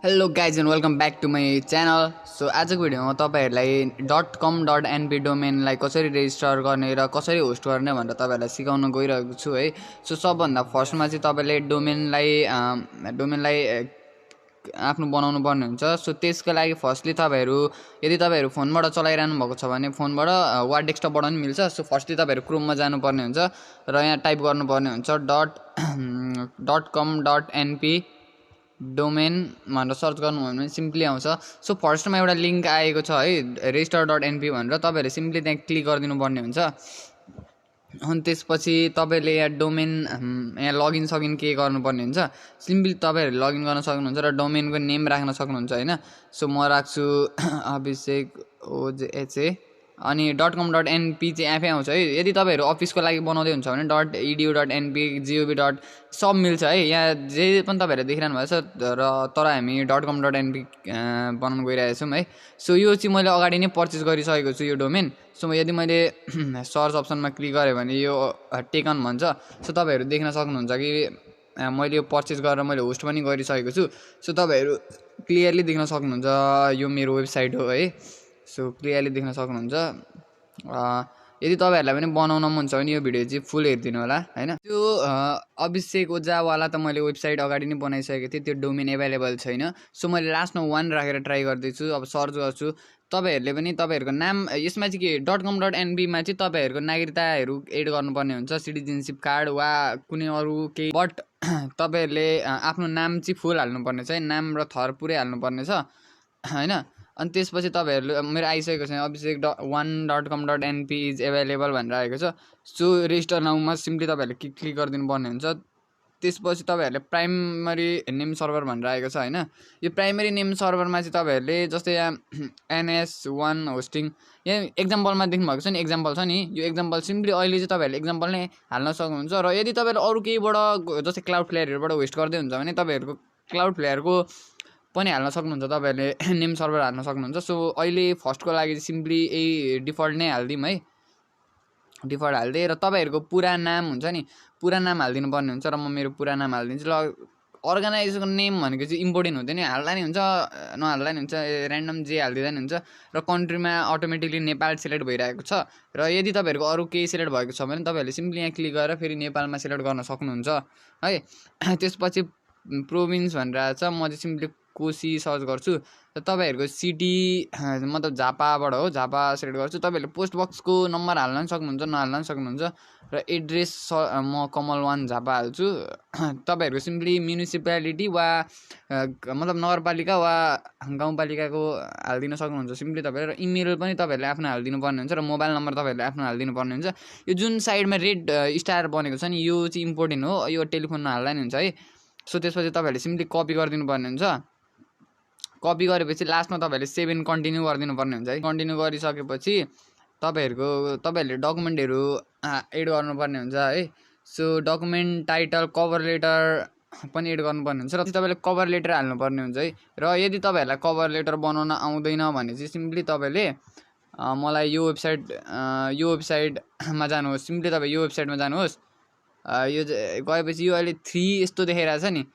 Hello guys and welcome back to my channel. So आजको भिडियोमा तपाईहरुलाई .com.np डोमेनलाई कसरी रेजिस्टर गर्ने र कसरी होस्ट गर्ने भनेर तपाईहरुलाई सिकाउन गइरहेको छु है। सो सबभन्दा फर्स्टमा चाहिँ तपाईले डोमेनलाई आफ्नो बनाउनु पर्ने हुन्छ। सो त्यसको लागि फर्स्टली तपाईहरु यदि तपाईहरु फोनबाट चलाइरहनु भएको छ भने फोनबाट वा डेस्कटपबाट पनि मिल्छ। सो फर्स्टली तपाईहरु क्रोममा जानु पर्ने हुन्छ र यहाँ टाइप गर्नु पर्ने हुन्छ .com.np डोमेन भनेर सर्च गर्नुभयो भने सिम्पली आउँछ। सो फर्स्टमा एउटा लिंक आएको छ है register.np भनेर तपाईहरुले सिम्पली त्यहाँ क्लिक गरिदिनु पर्ने हुन्छ। अनि त्यसपछि तपाईले यहाँ डोमेन यहाँ लगइन सगिन के गर्नुपर्ने हुन्छ। सिम्पली तपाईहरुले लगइन गर्न सक्नुहुन्छ र डोमेनको नेम राख्न सक्नुहुन्छ हैन। सो म राख्छु अभिषेक ओजेएचए अनि .com.np चाहिँ आफै आउँछ है। यदि तपाईहरु अफिसको लागि बनाउँदै हुन्छ भने .edu.np gov. सब मिल्छ है। यहाँ जे पनि तपाईहरुले देखिरहनु भएको छ र तर हामी .com.np बनाउन गइरहेका छौं है। सो यो चाहिँ मैले अगाडि नै पर्चेज गरिसकेको छु यो डोमेन। सो यदि मैले सर्च अप्सनमा क्लिक गरे भने यो टेकन भन्छ। सो तपाईहरु देख्न सक्नुहुन्छ कि मैले यो पर्चेज गरेर मैले होस्ट पनि गरिसकेको छु। सो तपाईहरु क्लियरली देख्न सक्नुहुन्छ यो मेरो वेबसाइट हो है। सो क्लियरली देख्न सक्नुहुन्छ। यदि तपाईहरुलाई पनि बनाउन मन छ भने यो भिडियो चाहिँ फुल हेर्दिनु होला हैन। त्यो अभिषेक ओझावाला त मैले वेबसाइट अगाडि नै बनाइसकेको थिएँ। त्यो डोमेन अवेलेबल छैन। सो मैले लास्टमा 1 राखेर ट्राई गर्दै छु। अब सर्च गर्छु। तपाईहरुले पनि तपाईहरुको नाम यसमा चाहिँ के .com.np मा चाहिँ तपाईहरुको नागरिकताहरु एड गर्नुपर्ने हुन्छ, सिटिजनशिप कार्ड वा कुनै अरु केही। बट तपाईहरुले आफ्नो नाम चाहिँ फुल हाल्नुपर्ने छ है। नाम र थर पुरै हाल्नुपर्ने छ हैन। अनि त्यसपछि तपाईहरुले मेरो आइसकेको छ अभिषेक .1.com.np इज अवेलेबल भनेर आएको छ। सो रेजिस्टर नाउमा सिम्पली तपाईहरुले क्लिक गरिदिनु पर्ने हुन्छ। त्यसपछि तपाईहरुले प्राइमरी नेम सर्भर भनेर आएको छ हैन। यो प्राइमरी नेम सर्भरमा चाहिँ तपाईहरुले जस्तै यहाँ ns1 होस्टिङ यहाँ एक्जाम्पलमा देख्नु भएको छ नि, एक्जाम्पल छ नि, यो एक्जाम्पल सिम्पली अहिले चाहिँ तपाईहरुले एक्जाम्पल नै हाल्न सक्नुहुन्छ। र यदि तपाईहरु अरु केहीबाट जस्तै क्लाउड फ्लेयरहरुबाट होस्ट गर्दै हुन्छ भने तपाईहरुको क्लाउड फ्लेयरको पनि हाल्न सक्नुहुन्छ। तपाईहरुले नेम सर्भर हाल्न सक्नुहुन्छ। सो अहिले फर्स्टको लागि सिम्पली यही डिफल्ट नै हाल्दिम है। डिफल्ट हाल्दे र तपाईहरुको पुरा नाम हुन्छ नि, पुरा नाम हाल्दिनु पर्ने हुन्छ र म मेरो पुरा नाम हाल्दिन्छु। ल अर्गनाइजेसनको नेम भनेको चाहिँ इम्पोर्टेन्ट हुँदैन, हाल्दा नि हुन्छ नहाल्दा नि हुन्छ, र्यान्डम जे हाल्दिदा नि हुन्छ। र कन्ट्रीमा अटोमेटिकली नेपाल सिलेक्ट भइरहेको छ। र यदि तपाईहरुको अरु केही सिलेक्ट भएको छ भने तपाईहरुले सिम्पली यहाँ क्लिक गरेर फेरि नेपालमा सिलेक्ट गर्न सक्नुहुन्छ है। त्यसपछि प्रोभिन्स भनेर आछ, म चाहिँ सिम्पली कोशी सर्च गर्छु। र तपाईहरुको सिटी मतलब झापाबाट हो, झापा सिलेक्ट गर्छु। तपाईहरुले पोस्ट बक्सको नम्बर हाल्न पनि सक्नुहुन्छ, नहाल्न पनि सक्नुहुन्छ। र एड्रेस म कमल 1 झापा हाल्छु। तपाईहरुको सिम्पली म्युनिसिपालिटी वा मतलब नगरपालिका वा गाउँपालिकाको हाल्दिन सक्नुहुन्छ सिम्पली तपाईहरु। र इमेल पनि तपाईहरुले आफ्नो हाल्दिनु पर्ने हुन्छ र मोबाइल नम्बर तपाईहरुले आफ्नो हाल्दिनु पर्ने हुन्छ। यो जुन साइडमा रेड स्टार बनेको छ नि यो चाहिँ इम्पोर्टेन्ट हो, यो टेलिफोनमा हाल्दा नि हुन्छ है। सो त्यसपछि तपाईहरुले सिम्पली कपी गरिदिनु पर्ने हुन्छ। कपी गरेपछि लास्टमा तपाईहरुले सेभ इन कन्टिन्यू गरिदिनु पर्ने हुन्छ है। कन्टिन्यू गरिसकेपछि तपाईहरुले डकुमेन्टहरु एड गर्नुपर्ने हुन्छ है। So document title cover letter पनि एड गर्नुपर्ने हुन्छ र तपाईले कभर लेटर हाल्नुपर्ने हुन्छ है। र यदि तपाईहरुलाई कभर लेटर बनाउन आउँदैन भने चाहिँ सिम्पली तपाईले मलाई यो वेबसाइटमा जानुहोस्। सिम्पली तपाई यो वेबसाइटमा जानुहोस्। यो गएपछि यो अहिले 3 यस्तो देखाइरहेछ नि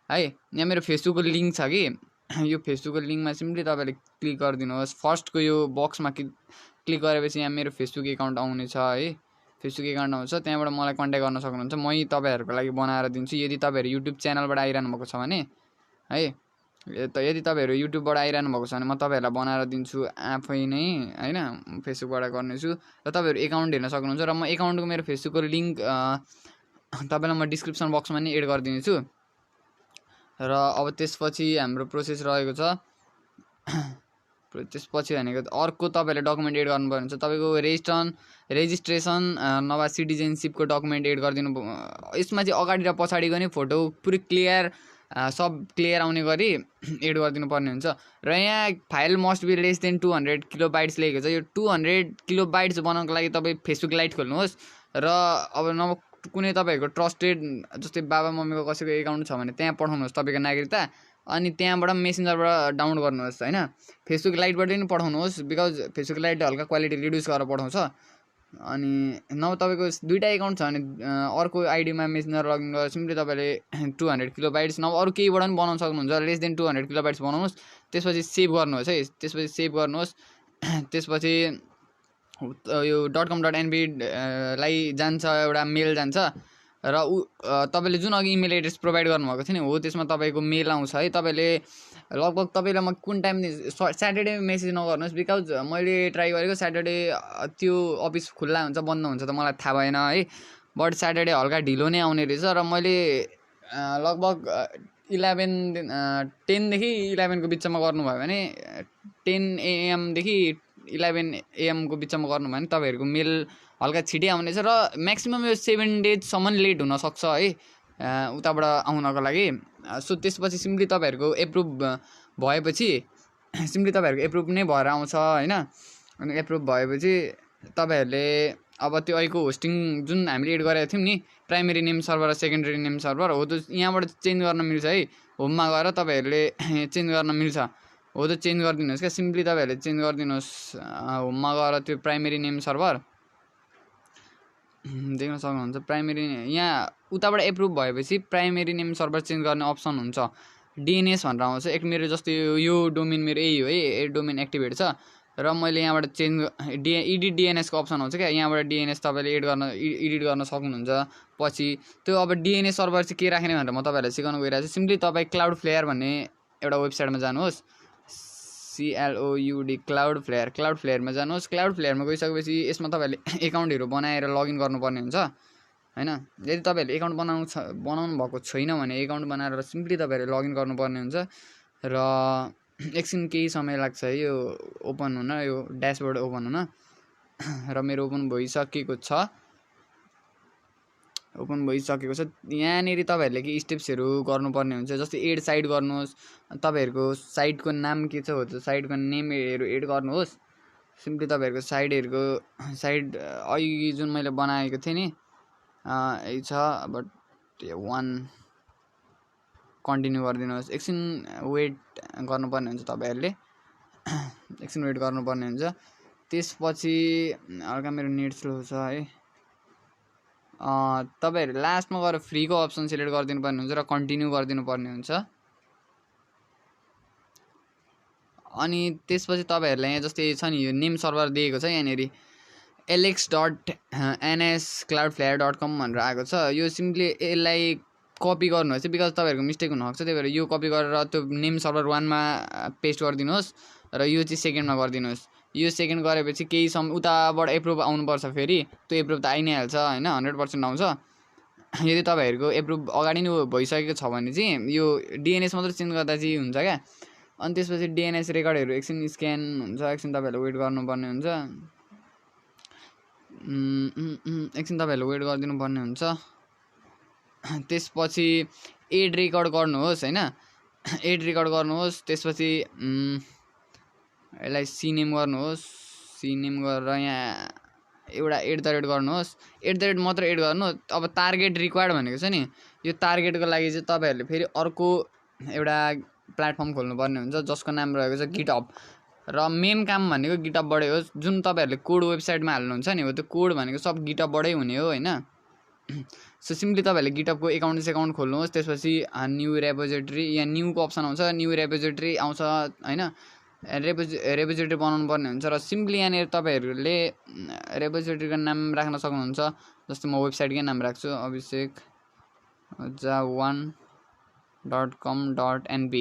है। यहाँ मेरो फेसबुकको लिंक छ कि यो फेसबुकको लिंकमा सिम्पली तपाईले क्लिक गरिदिनुहोस्। फर्स्टको यो बक्समा क्लिक गरेपछि यहाँ मेरो फेसबुक एकाउन्ट आउने छ है। फेसबुक एकाउन्ट आउँछ, त्यहाँबाट मलाई कन्ट्याक्ट गर्न सक्नुहुन्छ। मै तपाईहरुको लागि बनाएर दिन्छु यदि तपाईहरु युट्युब च्यानलबाट आइरहनु भएको छ भने है। यदि तपाईहरु युट्युबबाट आइरहनु भएको छ भने म तपाईहरुलाई बनाएर दिन्छु आफै नै हैन, फेसबुकबाट गर्नेछु। र तपाईहरु एकाउन्ट हेर्न सक्नुहुन्छ। र म एकाउन्टको मेरो फेसबुकको लिंक तपाईलाई म डिस्क्रिप्सन बक्समा नि एड गरिदिन्छु। र अब त्यसपछि हाम्रो प्रोसेस रहेको छ। त्यसपछि भनेको अर्को तपाईले डकुमेन्ट एड गर्नुपर्ने हुन्छ। तपाईको रेजिस्ट्रेसन नभए सिटिजनशिपको डकुमेन्ट एड गरिदिनु। यसमा चाहिँ अगाडि र पछाडिको नि फोटो पुरै क्लियर सब क्लियर आउने गरी एड गरिदिनु पर्ने हुन्छ। र यहाँ file must be less than 200 kilobytes लेखेको छ। यो 200 किलोबाइट्स बनाउनको लागि तपाई फेसबुक लाइट खोल्नुहोस्। र अब कुनै तपाईहरुको ट्रस्टेड जस्तै बाबा मम्मीको कसैको एकाउन्ट छ भने त्यहाँ पठाउनुहोस् तपाईको नागरिकता। अनि त्यहाँबाट मेसेन्जरबाट डाउनलोड गर्नुहोस् हैन। फेसबुक लाइटबाट पनि पठाउनुहोस् बिकज फेसबुक लाइटले हल्का क्वालिटी रिड्युस गरेर पठाउँछ। अनि नभए तपाईँको दुईवटा एकाउन्ट छ भने अर्को आइडीमा मेसेन्जर लगइन गरेर सिम्पली तपाईँले 200 किलोबाइट्स नभए अरू केहीबाट पनि बनाउन सक्नुहुन्छ। लेस देन 200 किलोबाइट्स बनाउनुहोस्, त्यसपछि सेभ गर्नुहोस् है, त्यसपछि सेभ गर्नुहोस्। त्यसपछि यो .com.np लाई जान्छ, एउटा मेल जान्छ र तपाईँले जुन अघि इमेल एड्रेस प्रोभाइड गर्नुभएको थियो नि हो त्यसमा तपाईँको मेल आउँछ है। तपाईँले लगभग तपाईँलाई म कुन टाइम स्याटरडे मेसेज नगर्नुहोस्, बिकज मैले ट्राई गरेको स्याटरडे त्यो अफिस खुल्ला हुन्छ बन्द हुन्छ त मलाई थाहा भएन है। बट स्याटरडे हल्का ढिलो नै आउने रहेछ र मैले लगभग 10देखि 11को बिचमा गर्नुभयो भने 10 AM देखि 11 AM को बिचमा गर्नुभयो भने तपाईँहरूको मेल हल्का छिटै आउनेछ र म्याक्सिमम् यो 7 डेजसम्म लेट हुनसक्छ है उताबाट आउनको लागि। सो त्यसपछि सिम्पली तपाईँहरूको एप्रुभ भएपछि सिम्पली तपाईँहरूको एप्रुभ नै भएर आउँछ होइन। अनि एप्रुभ भएपछि तपाईँहरूले अब त्यो अहिलेको होस्टिङ जुन हामीले एड गरेको थियौँ नि, प्राइमेरी नेम सर्भर र सेकेन्डरी नेम सर्भर हो, त्यो यहाँबाट चेन्ज गर्न मिल्छ है। होममा गएर तपाईँहरूले चेन्ज गर्न मिल्छ, हो त्यो चेन्ज गरिदिनुहोस् क्या। सिम्पली तपाईँहरूले चेन्ज गरिदिनुहोस् होममा गएर त्यो प्राइमेरी नेम सर्भर देख्न सक्नुहुन्छ। प्राइमेरी यहाँ उताबाट एप्रुभ भएपछि प्राइमेरी नेम सर्भर चेन्ज गर्ने अप्सन हुन्छ, डिएनएस भनेर आउँछ। एक मेरो जस्तै यो डोमेन मेरो यही हो है, डोमेन एक्टिभेट छ र मैले यहाँबाट चेन्ज एडिट डिएनएसको अप्सन आउँछ क्या, यहाँबाट डिएनएस तपाईँले एडिट गर्न सक्नुहुन्छ। पछि त्यो अब डिएनएस सर्भर चाहिँ के राख्ने भनेर म तपाईँहरूलाई सिकाउन गइरहेको छु। सिम्पली तपाईँ क्लाउड फ्लेयर भन्ने एउटा वेबसाइटमा जानुहोस्, CLOUD क्लाउड फ्लेयरमा जानुहोस्। क्लाउड फ्लेयरमा गइसकेपछि यसमा तपाईँहरूले एकाउन्टहरू बनाएर लगइन गर्नुपर्ने हुन्छ होइन। यदि तपाईँहरूले एकाउन्ट बनाउनु भएको छैन भने एकाउन्ट बनाएर सिम्पली तपाईँहरूले लगइन गर्नुपर्ने हुन्छ र एकछिन केही समय लाग्छ है यो ओपन हुन, यो ड्यासबोर्ड ओपन हुन। र मेरो ओपन भइसकेको छ, यहाँनिर तपाईँहरूले के स्टेप्सहरू गर्नुपर्ने हुन्छ। जस्तै एड साइट गर्नुहोस्, तपाईँहरूको साइटको नाम के छ हो त्यो साइटको नेमहरू एड गर्नुहोस्। सिम्पली तपाईँहरूको साइट अघि जुन मैले बनाएको थिएँ नि यही छ, बट 1 कन्टिन्यू गरिदिनुहोस्। एकछिन वेट गर्नुपर्ने हुन्छ तपाईँहरूले, एकछिन वेट गर्नुपर्ने हुन्छ। त्यसपछि हल्का मेरो नेट स्लो छ है, तपाईँहरू लास्टमा गएर फ्रीको अप्सन सिलेक्ट गरिदिनु पर्ने हुन्छ र कन्टिन्यू गरिदिनु पर्ने हुन्छ। अनि त्यसपछि तपाईँहरूलाई यहाँ जस्तै छ नि यो नेम सर्भर दिएको छ यहाँनिर alex.nscloudflare.com भनेर आएको छ। यो सिम्पली यसलाई कपी गर्नुहोस् बिकज तपाईँहरूको मिस्टेक हुनसक्छ, त्यही भएर यो कपी गरेर त्यो नेम सर्भर 1मा पेस्ट गरिदिनुहोस् र यो चाहिँ सेकेन्डमा गरिदिनुहोस्। यो सेकेन्ड गरेपछि केही समय उताबाट एप्रुभ आउनुपर्छ, फेरि त्यो एप्रुभ त आइ नै हाल्छ होइन, 100% आउँछ। यदि तपाईँहरूको एप्रुभ अगाडि नै भइसकेको छ भने चाहिँ यो डिएनएस मात्रै चेन्ज गर्दा चाहिँ हुन्छ क्या। अनि त्यसपछि डिएनएस रेकर्डहरू एकछिन स्क्यान हुन्छ, एकछिन तपाईँहरूले वेट गर्नुपर्ने हुन्छ, एकछिन तपाईँहरूले वेट गरिदिनु पर्ने हुन्छ। त्यसपछि एड रेकर्ड गर्नुहोस् होइन, एड रेकर्ड गर्नुहोस्। त्यसपछि यसलाई सिनेम गर्नुहोस्, सिनेम गरेर यहाँ एउटा @ गर्नुहोस्, @ मात्र एड गर्नु। अब टार्गेट रिक्वायर्ड भनेको छ नि, यो टार्गेटको लागि चाहिँ तपाईँहरूले फेरि अर्को एउटा प्लेटफर्म खोल्नुपर्ने हुन्छ जसको नाम रहेको छ गिटहब। र मेन काम भनेको गिटहबबाटै हो, जुन तपाईँहरूले कोड वेबसाइटमा हाल्नुहुन्छ नि हो त्यो कोड भनेको सब गिटहबबाटै हुने हो होइन। सो सिम्पली तपाईँहरूले गिटहबको एकाउन्ट खोल्नुहोस्। त्यसपछि न्यू रेपोजिटरी, यहाँ न्यूको अप्सन आउँछ, न्यू रेपोजिटरी आउँछ होइन। रेपोजिटरी बनाउनु पर्ने हुन्छ र सिम्पली यहाँनिर तपाईँहरूले रेपोजिटरीको नाम राख्न सक्नुहुन्छ। जस्तै म वेबसाइटकै नाम राख्छु, abhishek.com.np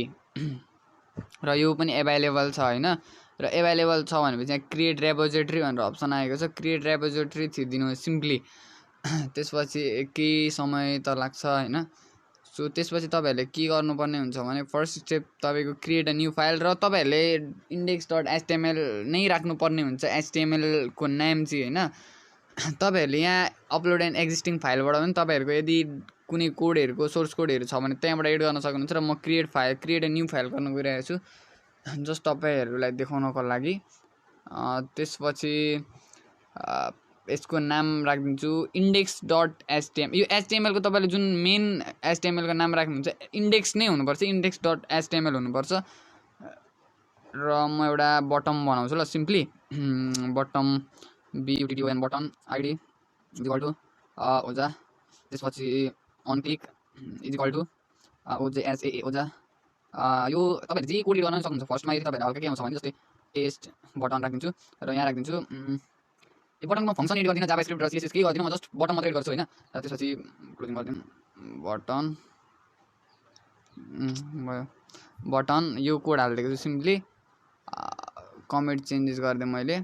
र यो पनि एभाइलेबल छ होइन। र एभाइलेबल छ भनेपछि यहाँ क्रिएट रेपोजिटरी भनेर अप्सन आएको छ, क्रिएट रेपोजिटरी थिचिदिनुहोस् सिम्पली। त्यसपछि केही समय त लाग्छ होइन। सो त्यसपछि तपाईँहरूले के गर्नुपर्ने हुन्छ भने फर्स्ट स्टेप तपाईँको क्रिएट अ न्यू फाइल, र तपाईँहरूले index.html नै राख्नुपर्ने हुन्छ, HTML को नाम चाहिँ होइन। तपाईँहरूले यहाँ अपलोड एन्ड एक्जिस्टिङ फाइलबाट पनि तपाईँहरूको यदि कुनै कोडहरूको सोर्स कोडहरू छ भने त्यहाँबाट एड गर्न सक्नुहुन्छ। र म क्रिएट अ न्यू फाइल गर्न गइरहेको छु जस्ट तपाईँहरूलाई देखाउनको लागि। त्यसपछि यसको नाम राखिदिन्छु index.html। यो HTML को तपाईँले जुन मेन HTML को नाम राख्नुहुन्छ इन्डेक्स नै हुनुपर्छ, index.html हुनुपर्छ। र म एउटा बटम बनाउँछु ल, simply button BUTTON button ID equal to ओजा, त्यसपछि on click equal to OJSAA ओजा। यो तपाईँले जे कोड गर्न सक्नुहुन्छ। फर्स्टमा यदि तपाईँले हल्का के आउँछ भने जस्तै टेस्ट बटन राखिदिन्छु र यहाँ राखिदिन्छु यो बटनमा फङ्सन एड गर्दिनँ, जाभास्क्रिप्ट र CSS केही गर्दिनँ, म जस्ट बटन मात्रै एड गर्छु होइन। र त्यसपछि क्लोजिङ गरिदिउँ बटन भयो बटन। यो कोड हालिदिएको छु सिम्पली, कमेन्ट चेन्जेस गरिदिएँ मैले,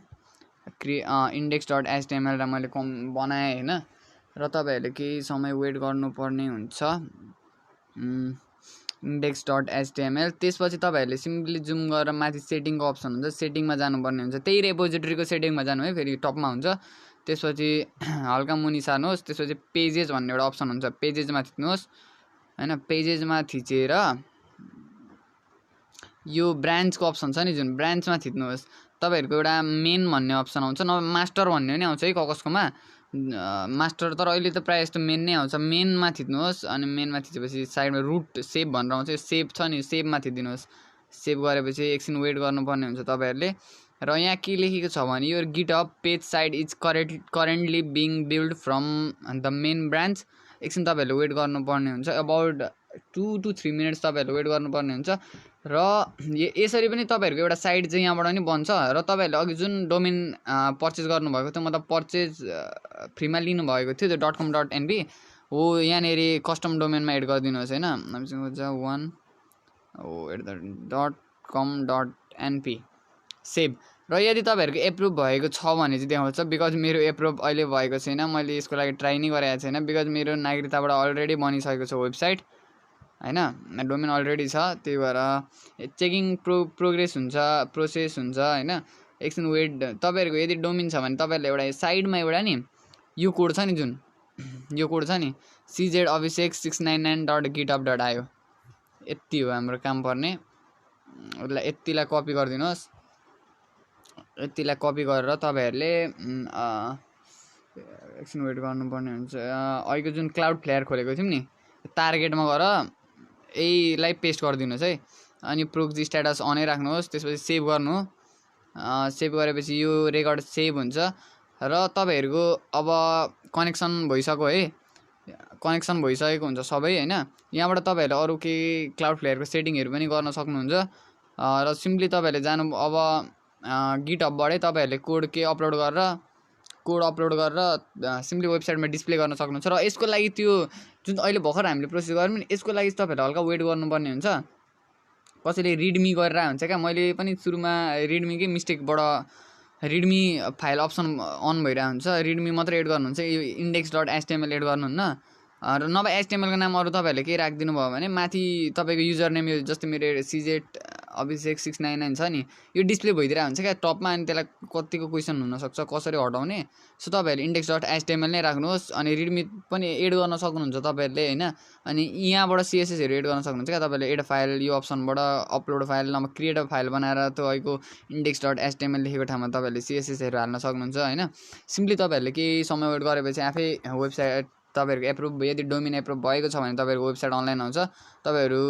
index.html र मैले बनाएँ होइन। र तपाईँहरूले केही समय वेट गर्नुपर्ने हुन्छ index.html। त्यसपछि तपाईँहरूले सिम्पली जुम गरेर माथि सेटिङको अप्सन हुन्छ, सेटिङमा जानुपर्ने हुन्छ। त्यही रेपोजिटरीको सेटिङमा जानु है, फेरि टपमा हुन्छ। त्यसपछि हल्का मुनि सार्नुहोस्, त्यसपछि पेजेस भन्ने एउटा अप्सन हुन्छ, पेजेसमा थिच्नुहोस् होइन। पेजेसमा थिचेर यो ब्रान्चको अप्सन छ नि जुन, ब्रान्चमा थिच्नुहोस्। तपाईँहरूको एउटा मेन भन्ने अप्सन आउँछ, नभए मास्टर भन्ने पनि आउँछ है कसकोमा, मास्टर, तर अहिले त प्रायः जस्तो मेन नै आउँछ। मेनमा थिच्नुहोस् अनि मेनमा थिचेपछि साइडमा रुट सेभ भनेर आउँछ, यो सेभ छ नि, सेभमा थिचिदिनुहोस्। सेभ गरेपछि एकछिन वेट गर्नुपर्ने हुन्छ तपाईँहरूले। र यहाँ के लेखेको छ भने यो GitHub page side is currently being build from the main branch. एकछिन तपाईँहरूले वेट गर्नुपर्ने हुन्छ, अबाउट 2 to 3 मिनट्स तपाईँहरूले वेट गर्नुपर्ने हुन्छ। र यसरी पनि तपाईँहरूको एउटा साइट चाहिँ यहाँबाट पनि बन्छ। र तपाईँहरूले अघि जुन डोमेन पर्चेस गर्नुभएको थियो, मतलब पर्चेस फ्रीमा लिनुभएको थियो त्यो .com.np हो, यहाँनिर कस्टम डोमेनमा एड गरिदिनुहोस् होइन। .com.np save. र यदि तपाईँहरूको एप्रुभ भएको छ भने चाहिँ देखाउँछ, बिकज मेरो एप्रुभ अहिले भएको छैन, मैले यसको लागि ट्राई नै गरेको छैन, बिकज मेरो नागरिकताबाट अलरेडी बनिसकेको छ वेबसाइट होइन, डोमेन अलरेडी छ। त्यही भएर चेकिङ प्रोग्रेस हुन्छ, प्रोसेस हुन्छ होइन। एकछिन वेट, तपाईँहरूको यदि डोमेन छ भने तपाईँहरूले एउटा साइडमा एउटा नि यो कोड छ नि जुन, यो कोड छ नि CZAbhishek699.github.io, यति हो हाम्रो काम पर्ने। उसलाई यतिलाई कपी गरिदिनुहोस्, यतिलाई कपी गरेर तपाईँहरूले एकछिन वेट गर्नुपर्ने हुन्छ। अहिलेको जुन क्लाउड फ्लेयर खोलेको थियौँ नि, टार्गेटमा गएर यहीलाई पेस्ट गरिदिनुहोस् है। अनि प्रोक्सी स्ट्याटस अनै राख्नुहोस्, त्यसपछि सेभ गर्नु। सेभ गरेपछि यो रेकर्ड सेभ हुन्छ र तपाईँहरूको अब कनेक्सन भइसक्यो है, कनेक्सन भइसकेको हुन्छ सबै होइन। यहाँबाट तपाईँहरूले अरू केही क्लाउड फ्लेयरको सेटिङहरू पनि गर्न सक्नुहुन्छ। र सिम्पली तपाईँहरूले जानु अब गिटहबबाटै तपाईँहरूले कोड अपलोड गरेर सिम्पली वेबसाइटमा डिस्प्ले गर्न सक्नुहुन्छ। र यसको लागि त्यो जुन अहिले भर्खर हामीले प्रोसेस गऱ्यौँ नि, यसको लागि तपाईँहरूले हल्का वेट गर्नुपर्ने हुन्छ। कसैले रिडमी गरेर हुन्छ क्या, मैले पनि सुरुमा रिडमीकै मिस्टेकबाट रिडमी फाइल अप्सन अन भइरहेको हुन्छ, रिडमी मात्रै एड गर्नुहुन्छ, यो index.html एड गर्नुहुन्न। र नभए HTML को नाम अरू तपाईँहरूले केही राखिदिनु भयो भने माथि तपाईँको युजर नेम, यो जस्तै मेरो CZAbhishek699 छ नि, यो डिस्प्ले भइदिरहेको हुन्छ क्या टपमा। अनि त्यसलाई कतिको क्वेसन हुनसक्छ कसरी हटाउने, सो तपाईँहरूले index.html नै राख्नुहोस्। अनि रिडमी पनि एड गर्न सक्नुहुन्छ तपाईँहरूले होइन। अनि यहाँबाट CSSहरू एड गर्न सक्नुहुन्छ क्या तपाईँले, एड फाइल यो अप्सनबाट, अपलोड फाइल नभए क्रिएट फाइल बनाएर तपाईँको index.html लेखेको ठाउँमा तपाईँहरूले CSSहरू हाल्न सक्नुहुन्छ होइन। सिम्पली तपाईँहरूले केही समय वेट गरेपछि आफै वेबसाइट तपाईँहरूको एप्रुभ, यदि डोमेन एप्रुभ भएको छ भने तपाईँहरूको वेबसाइट अनलाइन आउँछ। तपाईँहरू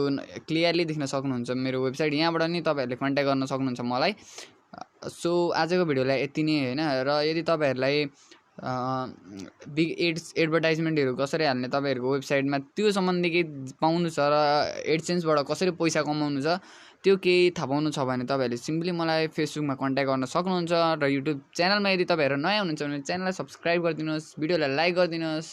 क्लियरली देख्न सक्नुहुन्छ मेरो वेबसाइट, यहाँबाट नि तपाईँहरूले कन्ट्याक्ट गर्न सक्नुहुन्छ मलाई। सो आजको भिडियोलाई यति नै होइन। र यदि तपाईँहरूलाई बिग एडभर्टाइजमेन्टहरू कसरी हाल्ने तपाईँहरूको वेबसाइटमा त्यो सम्बन्धी केही पाउनु छ, र एडसेन्सबाट कसरी पैसा कमाउनु छ त्यो केही थाहा पाउनु छ भने तपाईँहरूले सिम्पली मलाई फेसबुकमा कन्ट्याक्ट गर्न सक्नुहुन्छ। र युट्युब च्यानलमा यदि तपाईँहरू नयाँ हुनुहुन्छ भने च्यानललाई सब्सक्राइब गरिदिनुहोस्, भिडियोलाई लाइक गरिदिनुहोस्।